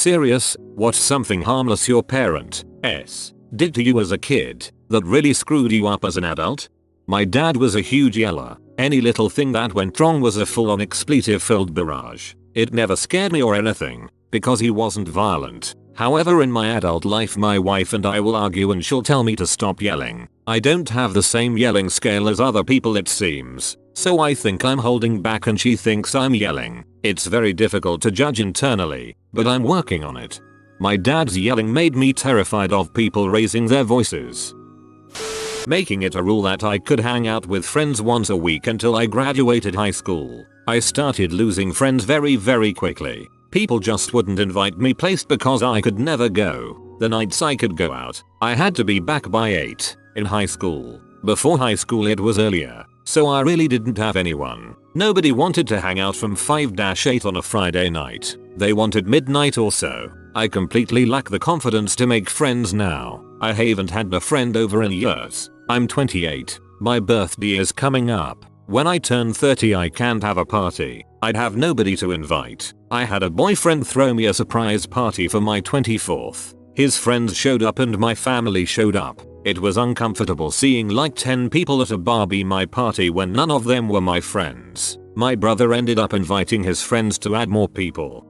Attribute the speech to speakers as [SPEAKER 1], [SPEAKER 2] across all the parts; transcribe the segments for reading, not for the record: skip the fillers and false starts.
[SPEAKER 1] Serious, what's something harmless your parent did to you as a kid that really screwed you up as an adult? My dad was a huge yeller. Any little thing that went wrong was a full-on expletive-filled barrage. It never scared me or anything, because he wasn't violent. However, in my adult life my wife and I will argue and she'll tell me to stop yelling. I don't have the same yelling scale as other people it seems, so I think I'm holding back and she thinks I'm yelling. It's very difficult to judge internally, but I'm working on it. My dad's yelling made me terrified of people raising their voices, making it a rule that I could hang out with friends once a week until I graduated high school. I started losing friends very quickly. People just wouldn't invite me places because I could never go. The nights I could go out, I had to be back by 8 in high school. Before high school it was earlier, so I really didn't have anyone. Nobody wanted to hang out from 5-8 on a Friday night. They wanted midnight or so. I completely lack the confidence to make friends now. I haven't had a friend over in years. I'm 28. My birthday is coming up. When I turn 30 I can't have a party. I'd have nobody to invite. I had a boyfriend throw me a surprise party for my 24th. His friends showed up and my family showed up. It was uncomfortable seeing like 10 people at a Barbie my party when none of them were my friends. My brother ended up inviting his friends to add more people.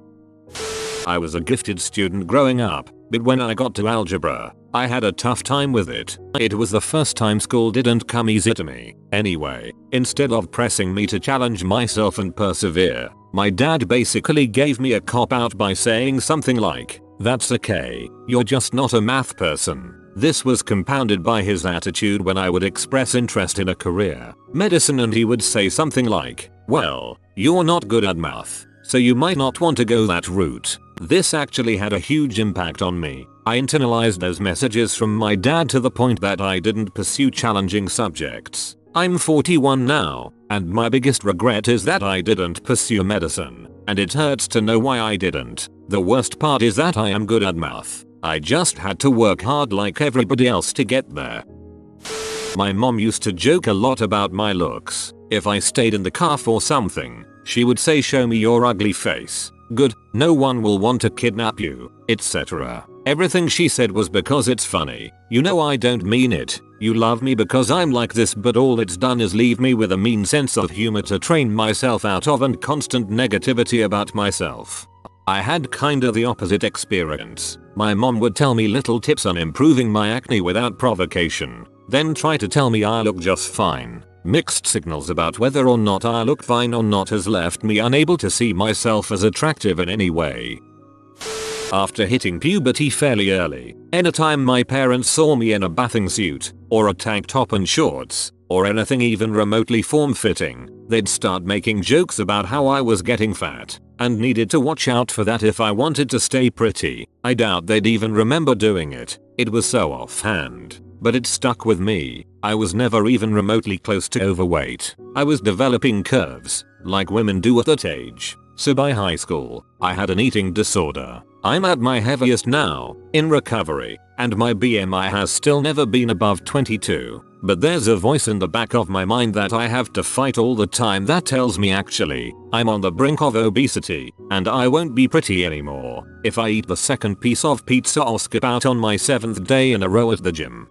[SPEAKER 1] I was a gifted student growing up, but when I got to algebra, I had a tough time with it. It was the first time school didn't come easy to me. Anyway, instead of pressing me to challenge myself and persevere, my dad basically gave me a cop-out by saying something like, "That's okay, you're just not a math person." This was compounded by his attitude when I would express interest in a career, medicine, and he would say something like, "Well, you're not good at math, so you might not want to go that route." This actually had a huge impact on me. I internalized those messages from my dad to the point that I didn't pursue challenging subjects. I'm 41 now, and my biggest regret is that I didn't pursue medicine, and it hurts to know why I didn't. The worst part is that I am good at math. I just had to work hard like everybody else to get there. My mom used to joke a lot about my looks. If I stayed in the car for something, she would say, "Show me your ugly face. Good, no one will want to kidnap you," etc. Everything she said was because it's funny. You know I don't mean it. You love me because I'm like this, but all it's done is leave me with a mean sense of humor to train myself out of and constant negativity about myself. I had kinda the opposite experience. My mom would tell me little tips on improving my acne without provocation, then try to tell me I look just fine. Mixed signals about whether or not I look fine or not has left me unable to see myself as attractive in any way. After hitting puberty fairly early, anytime my parents saw me in a bathing suit, or a tank top and shorts, or anything even remotely form-fitting, they'd start making jokes about how I was getting fat, and needed to watch out for that if I wanted to stay pretty. I doubt they'd even remember doing it. It was so offhand. But it stuck with me. I was never even remotely close to overweight. I was developing curves, like women do at that age. So by high school, I had an eating disorder. I'm at my heaviest now, in recovery, and my BMI has still never been above 22. But there's a voice in the back of my mind that I have to fight all the time that tells me actually, I'm on the brink of obesity, and I won't be pretty anymore if I eat the second piece of pizza or skip out on my 7th day in a row at the gym.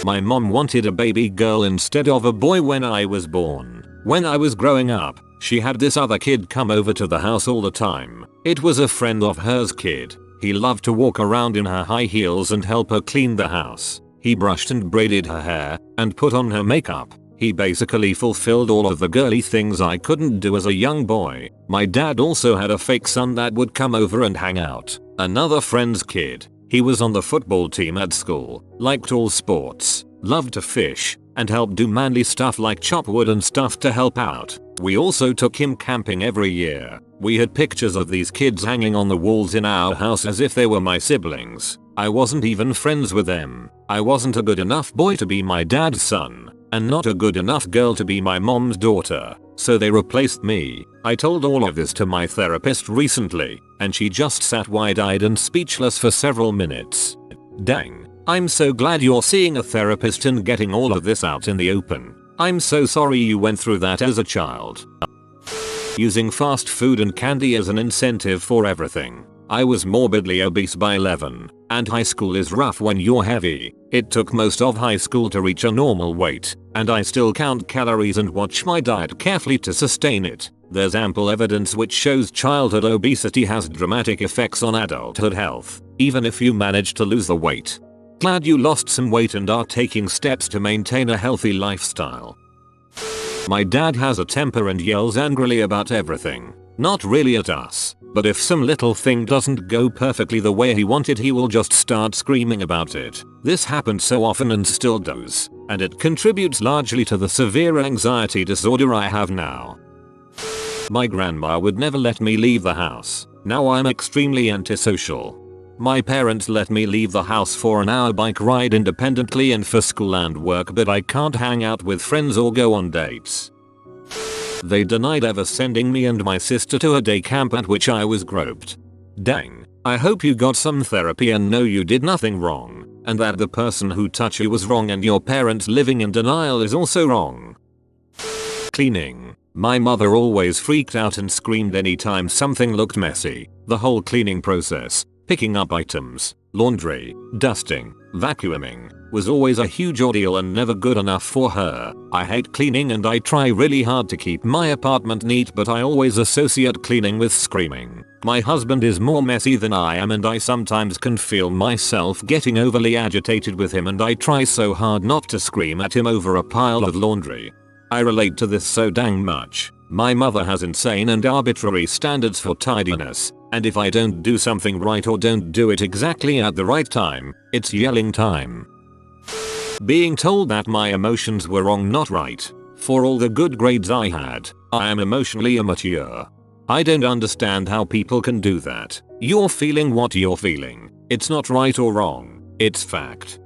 [SPEAKER 1] My mom wanted a baby girl instead of a boy when I was born. When I was growing up, she had this other kid come over to the house all the time. It was a friend of hers kid. He loved to walk around in her high heels and help her clean the house. He brushed and braided her hair, and put on her makeup. He basically fulfilled all of the girly things I couldn't do as a young boy. My dad also had a fake son that would come over and hang out. Another friend's kid. He was on the football team at school, liked all sports, loved to fish, and helped do manly stuff like chop wood and stuff to help out. We also took him camping every year. We had pictures of these kids hanging on the walls in our house as if they were my siblings. I wasn't even friends with them. I wasn't a good enough boy to be my dad's son, and not a good enough girl to be my mom's daughter, so they replaced me. I told all of this to my therapist recently, and she just sat wide-eyed and speechless for several minutes. Dang. I'm so glad you're seeing a therapist and getting all of this out in the open. I'm so sorry you went through that as a child. Using fast food and candy as an incentive for everything. I was morbidly obese by 11, and high school is rough when you're heavy. It took most of high school to reach a normal weight, and I still count calories and watch my diet carefully to sustain it. There's ample evidence which shows childhood obesity has dramatic effects on adulthood health, even if you manage to lose the weight. Glad you lost some weight and are taking steps to maintain a healthy lifestyle. My dad has a temper and yells angrily about everything. Not really at us, but if some little thing doesn't go perfectly the way he wanted, he will just start screaming about it. This happens so often and still does, and it contributes largely to the severe anxiety disorder I have now. My grandma would never let me leave the house. Now I'm extremely antisocial. My parents let me leave the house for an hour bike ride independently and for school and work, but I can't hang out with friends or go on dates. They denied ever sending me and my sister to a day camp at which I was groped. Dang, I hope you got some therapy and know you did nothing wrong, and that the person who touched you was wrong and your parents living in denial is also wrong. Cleaning. My mother always freaked out and screamed anytime something looked messy. The whole cleaning process, picking up items, laundry, dusting, vacuuming, was always a huge ordeal and never good enough for her. I hate cleaning and I try really hard to keep my apartment neat, but I always associate cleaning with screaming. My husband is more messy than I am and I sometimes can feel myself getting overly agitated with him, and I try so hard not to scream at him over a pile of laundry. I relate to this so dang much. My mother has insane and arbitrary standards for tidiness, and if I don't do something right or don't do it exactly at the right time, it's yelling time. Being told that my emotions were wrong, not right. For all the good grades I had, I am emotionally immature. I don't understand how people can do that. You're feeling what you're feeling. It's not right or wrong. It's fact.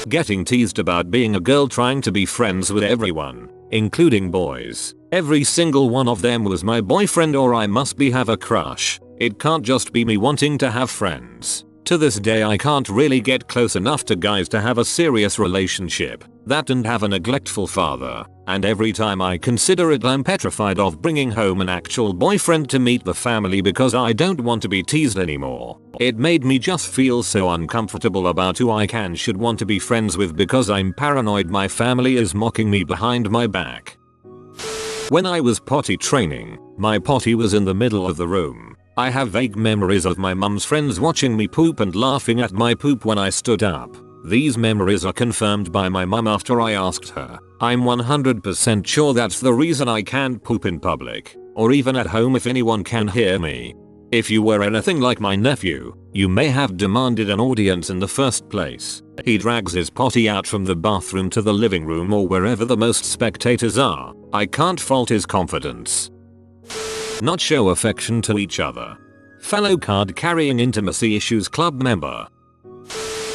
[SPEAKER 1] Getting teased about being a girl trying to be friends with everyone, including boys. Every single one of them was my boyfriend, or I must have a crush. It can't just be me wanting to have friends. To this day I can't really get close enough to guys to have a serious relationship that and have a neglectful father, and every time I consider it I'm petrified of bringing home an actual boyfriend to meet the family because I don't want to be teased anymore. It made me just feel so uncomfortable about who I should want to be friends with because I'm paranoid my family is mocking me behind my back. When I was potty training, my potty was in the middle of the room. I have vague memories of my mum's friends watching me poop and laughing at my poop when I stood up. These memories are confirmed by my mum after I asked her. I'm 100% sure that's the reason I can't poop in public, or even at home if anyone can hear me. If you were anything like my nephew, you may have demanded an audience in the first place. He drags his potty out from the bathroom to the living room or wherever the most spectators are. I can't fault his confidence. Not show affection to each other. Fellow card-carrying intimacy issues club member.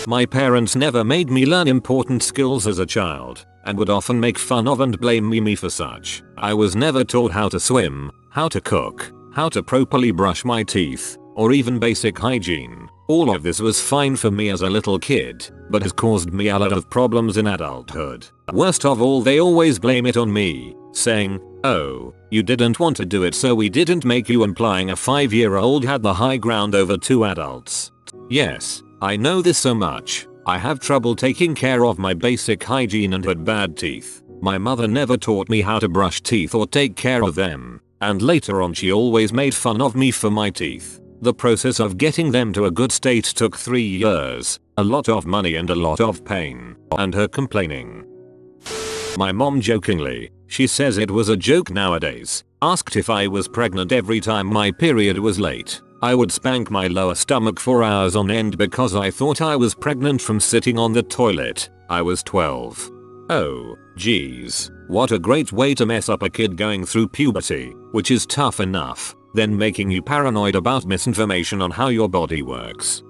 [SPEAKER 1] My parents never made me learn important skills as a child, and would often make fun of and blame me for such. I was never taught how to swim, how to cook, how to properly brush my teeth, or even basic hygiene. All of this was fine for me as a little kid, but has caused me a lot of problems in adulthood. Worst of all, they always blame it on me, saying, "Oh, you didn't want to do it so we didn't make you," implying a 5-year-old had the high ground over 2 adults. Yes, I know this so much. I have trouble taking care of my basic hygiene and had bad teeth. My mother never taught me how to brush teeth or take care of them, and later on she always made fun of me for my teeth. The process of getting them to a good state took 3 years, a lot of money and a lot of pain, and her complaining. My mom jokingly, she says it was a joke nowadays, asked if I was pregnant every time my period was late. I would spank my lower stomach for hours on end because I thought I was pregnant from sitting on the toilet. I was 12. Oh, geez. What a great way to mess up a kid going through puberty, which is tough enough, then making you paranoid about misinformation on how your body works.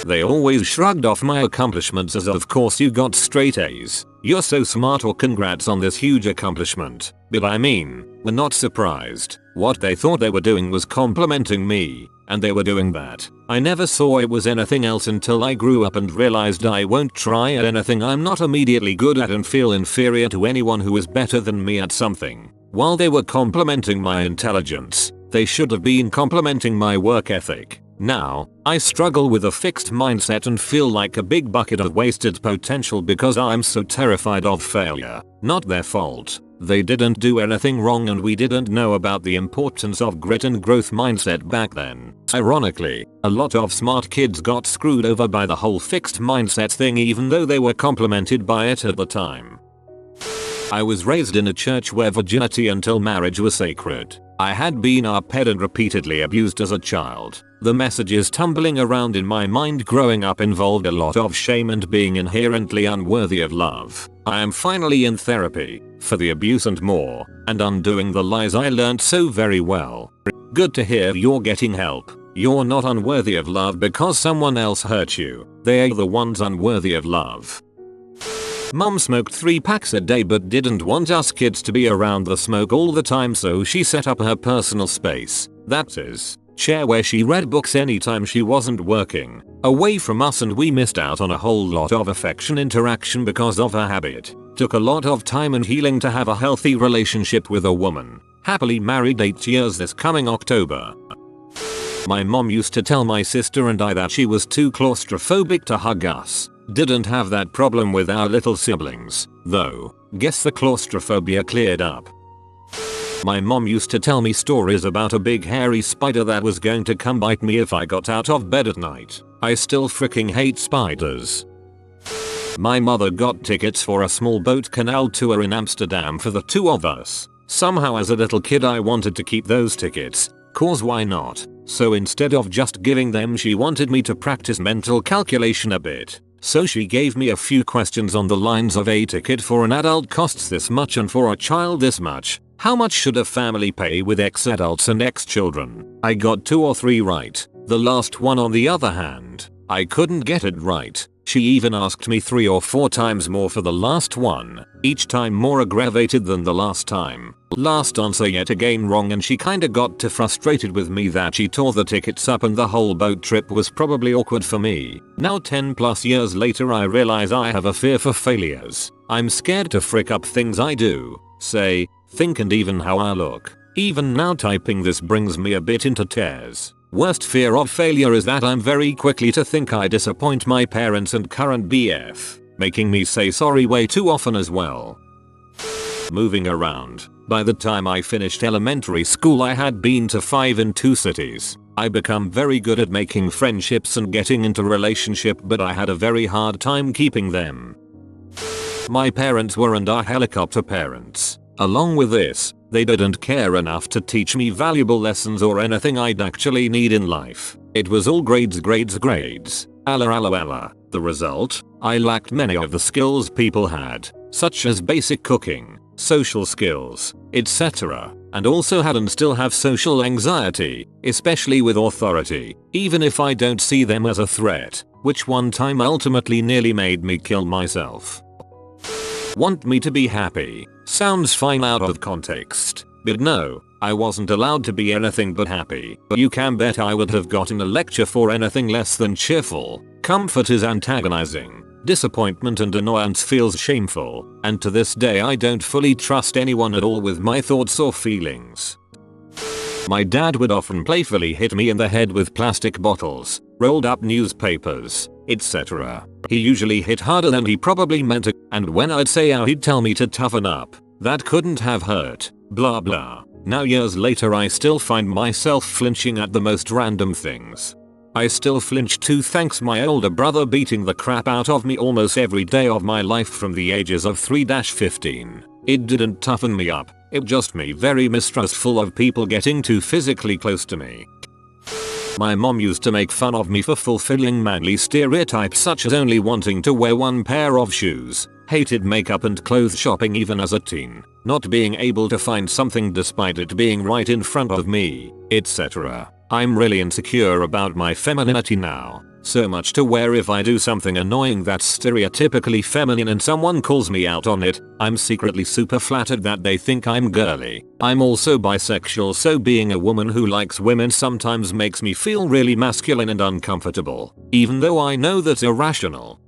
[SPEAKER 1] They always shrugged off my accomplishments as of course you got straight A's. You're so smart, or congrats on this huge accomplishment. But I mean, we're not surprised. What they thought they were doing was complimenting me, and they were doing that. I never saw it was anything else until I grew up and realized I won't try at anything I'm not immediately good at and feel inferior to anyone who is better than me at something. While they were complimenting my intelligence, They should have been complimenting my work ethic. Now, I struggle with a fixed mindset and feel like a big bucket of wasted potential because I'm so terrified of failure. Not their fault. They didn't do anything wrong and we didn't know about the importance of grit and growth mindset back then. Ironically, a lot of smart kids got screwed over by the whole fixed mindset thing even though they were complimented by it at the time. I was raised in a church where virginity until marriage was sacred. I had been upped and repeatedly abused as a child. The messages tumbling around in my mind growing up involved a lot of shame and being inherently unworthy of love. I am finally in therapy for the abuse and more, and undoing the lies I learned so very well. Good to hear you're getting help. You're not unworthy of love because someone else hurt you. They're the ones unworthy of love. Mom smoked 3 packs a day but didn't want us kids to be around the smoke all the time, so she set up her personal space. That is, chair where she read books anytime she wasn't working, away from us, and we missed out on a whole lot of affection interaction because of her habit. Took a lot of time and healing to have a healthy relationship with a woman. Happily married 8 years this coming October. My mom used to tell my sister and I that she was too claustrophobic to hug us. Didn't have that problem with our little siblings, though. Guess the claustrophobia cleared up. My mom used to tell me stories about a big hairy spider that was going to come bite me if I got out of bed at night. I still freaking hate spiders. My mother got tickets for a small boat canal tour in Amsterdam for the 2 of us. Somehow as a little kid I wanted to keep those tickets, cause why not? So instead of just giving them, she wanted me to practice mental calculation a bit. So she gave me a few questions on the lines of a ticket for an adult costs this much and for a child this much. How much should a family pay with X adults and X children? I got 2 or 3 right. The last one on the other hand, I couldn't get it right. She even asked me 3 or 4 times more for the last one, each time more aggravated than the last time. Last answer yet again wrong, and she kinda got too frustrated with me that she tore the tickets up and the whole boat trip was probably awkward for me. Now 10+ years later I realize I have a fear for failures. I'm scared to frick up things I do, say, think, and even how I look. Even now typing this brings me a bit into tears. Worst fear of failure is that I'm very quickly to think I disappoint my parents and current BF, making me say sorry way too often as well. Moving around. By the time I finished elementary school I had been to 5 in 2 cities. I become very good at making friendships and getting into relationship, but I had a very hard time keeping them. My parents were and are helicopter parents. Along with this, they didn't care enough to teach me valuable lessons or anything I'd actually need in life. It was all grades, grades, grades. Ella. The result? I lacked many of the skills people had, such as basic cooking, social skills, etc. And also had and still have social anxiety, especially with authority, even if I don't see them as a threat, which one time ultimately nearly made me kill myself. Want me to be happy? Sounds fine out of context. But no, I wasn't allowed to be anything but happy. You can bet I would have gotten a lecture for anything less than cheerful. Comfort is antagonizing. Disappointment and annoyance feels shameful. And to this day I don't fully trust anyone at all with my thoughts or feelings. My dad would often playfully hit me in the head with plastic bottles, rolled up newspapers, etc. He usually hit harder than he probably meant to, and when I'd say ow he'd tell me to toughen up. That couldn't have hurt, blah blah. Now years later I still find myself flinching at the most random things. I still flinch too, thanks my older brother beating the crap out of me almost every day of my life from the ages of 3-15. It didn't toughen me up, it just made me very mistrustful of people getting too physically close to me. My mom used to make fun of me for fulfilling manly stereotypes such as only wanting to wear 1 pair of shoes, hated makeup and clothes shopping even as a teen, not being able to find something despite it being right in front of me, etc. I'm really insecure about my femininity now. So much to where if I do something annoying that's stereotypically feminine and someone calls me out on it, I'm secretly super flattered that they think I'm girly. I'm also bisexual, so being a woman who likes women sometimes makes me feel really masculine and uncomfortable, even though I know that's irrational.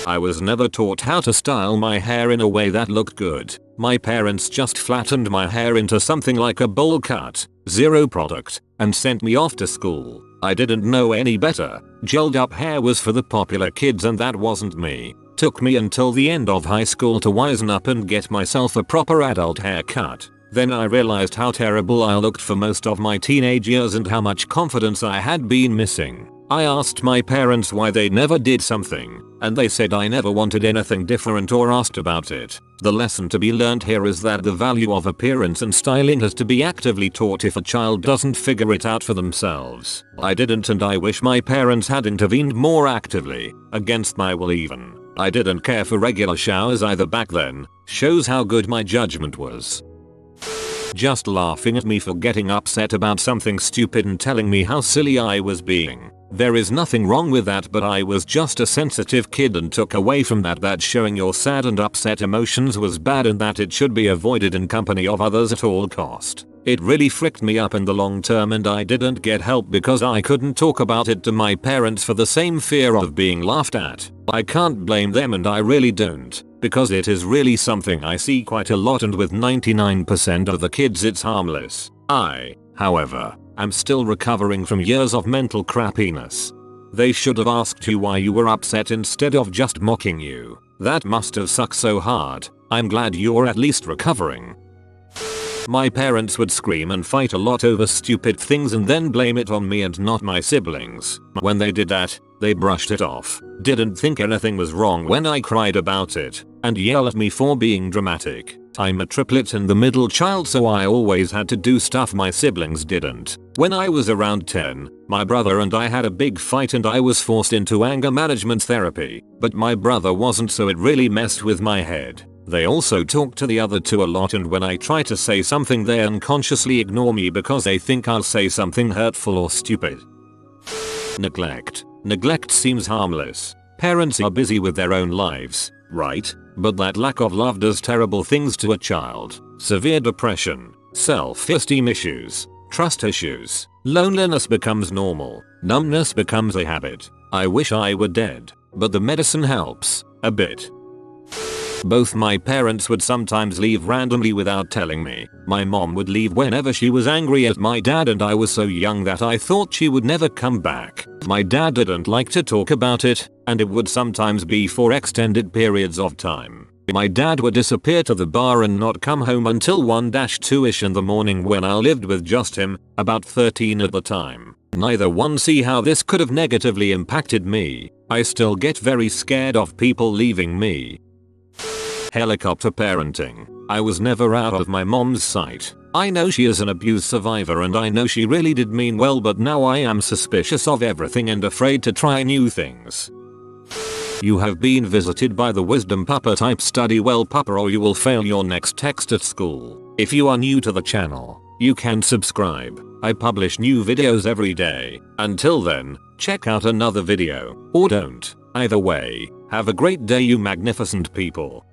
[SPEAKER 1] I was never taught how to style my hair in a way that looked good. My parents just flattened my hair into something like a bowl cut. zero product, and sent me off to school. I didn't know any better. Gelled up hair was for the popular kids and that wasn't me. Took me until the end of high school to wisen up and get myself a proper adult haircut. Then I realized how terrible I looked for most of my teenage years and how much confidence I had been missing. I asked my parents why they never did something, and they said I never wanted anything different or asked about it. The lesson to be learned here is that the value of appearance and styling has to be actively taught if a child doesn't figure it out for themselves. I didn't, and I wish my parents had intervened more actively, against my will even. I didn't care for regular showers either back then. Shows how good my judgment was. Just laughing at me for getting upset about something stupid and telling me how silly I was being. There is nothing wrong with that, but I was just a sensitive kid and took away from that showing your sad and upset emotions was bad and that it should be avoided in company of others at all cost. It really fricked me up in the long term and I didn't get help because I couldn't talk about it to my parents for the same fear of being laughed at. I can't blame them and I really don't, because it is really something I see quite a lot, and with 99% of the kids it's harmless. I, however, am still recovering from years of mental crappiness. They should have asked you why you were upset instead of just mocking you. That must have sucked so hard. I'm glad you're at least recovering. My parents would scream and fight a lot over stupid things and then blame it on me and not my siblings. When they did that, they brushed it off, didn't think anything was wrong when I cried about it, and yell at me for being dramatic. I'm a triplet and the middle child, so I always had to do stuff my siblings didn't. When I was around 10, my brother and I had a big fight and I was forced into anger management therapy, but my brother wasn't, so it really messed with my head. They also talk to the other two a lot, and when I try to say something they unconsciously ignore me because they think I'll say something hurtful or stupid. Neglect. Neglect seems harmless. Parents are busy with their own lives, right? But that lack of love does terrible things to a child. Severe depression, self-esteem issues, trust issues, loneliness becomes normal, numbness becomes a habit. I wish I were dead, but the medicine helps a bit. Both my parents would sometimes leave randomly without telling me. My mom would leave whenever she was angry at my dad, and I was so young that I thought she would never come back. My dad didn't like to talk about it, and it would sometimes be for extended periods of time. My dad would disappear to the bar and not come home until 1-2ish in the morning when I lived with just him, about 13 at the time. Neither one see how this could have negatively impacted me. I still get very scared of people leaving me. Helicopter parenting. I was never out of my mom's sight. I know she is an abuse survivor and I know she really did mean well, but now I am suspicious of everything and afraid to try new things. You have been visited by the wisdom pupper type. Study well, pupper, or you will fail your next text at school. If you are new to the channel, you can subscribe. I publish new videos every day. Until then, check out another video, or don't. Either way, have a great day, you magnificent people.